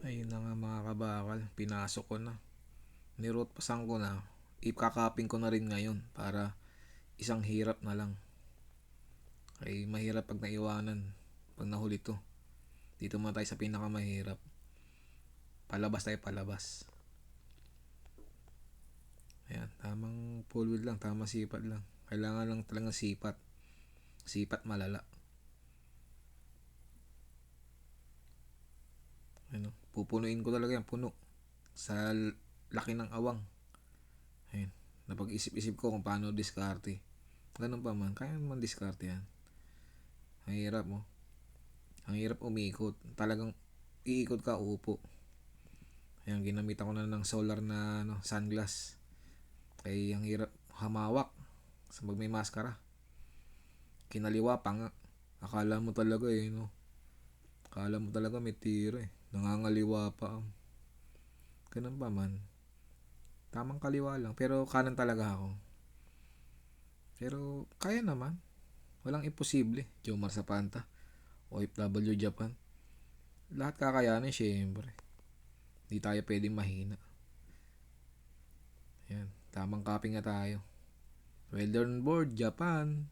Ayun na nga mga kabakal, pinasok ko na. Niroot pasan ko na. Ikakaping ko na rin ngayon para isang hirap na lang. Ay mahirap pag naiwanan. Pag nahuli to. Dito muna tayo sa pinakamahirap. Palabas tayo palabas. Ayan, tamang full wheel lang, tamang sipat lang. Kailangan lang talagang sipat. Sipat malala. Ano, pupunuin ko talaga yan, puno. Sa laki ng awang. Ayun, napag-isip-isip ko kung paano diskarte. Ganun pa man, kaya naman diskarte yan. Ang hirap mo. Ang hirap umikot. Talagang iikot ka, uupo. Ayan, ginamit ako na ng solar na sunglass. Kaya ang hirap hamawak sa pag may maskara. Kinaliwa pa nga. Akala mo talaga no. Akala mo talaga may tira Nangangaliwa pa. Ganun pa man. Tamang kaliwa lang. Pero kanan talaga ako. Pero kaya naman. Walang imposible. Jomar Zapanta. OFW Japan. Lahat kakayanin syempre. Hindi tayo pwedeng mahina. Ayan. Tamang copy nga tayo. Well done board, Japan.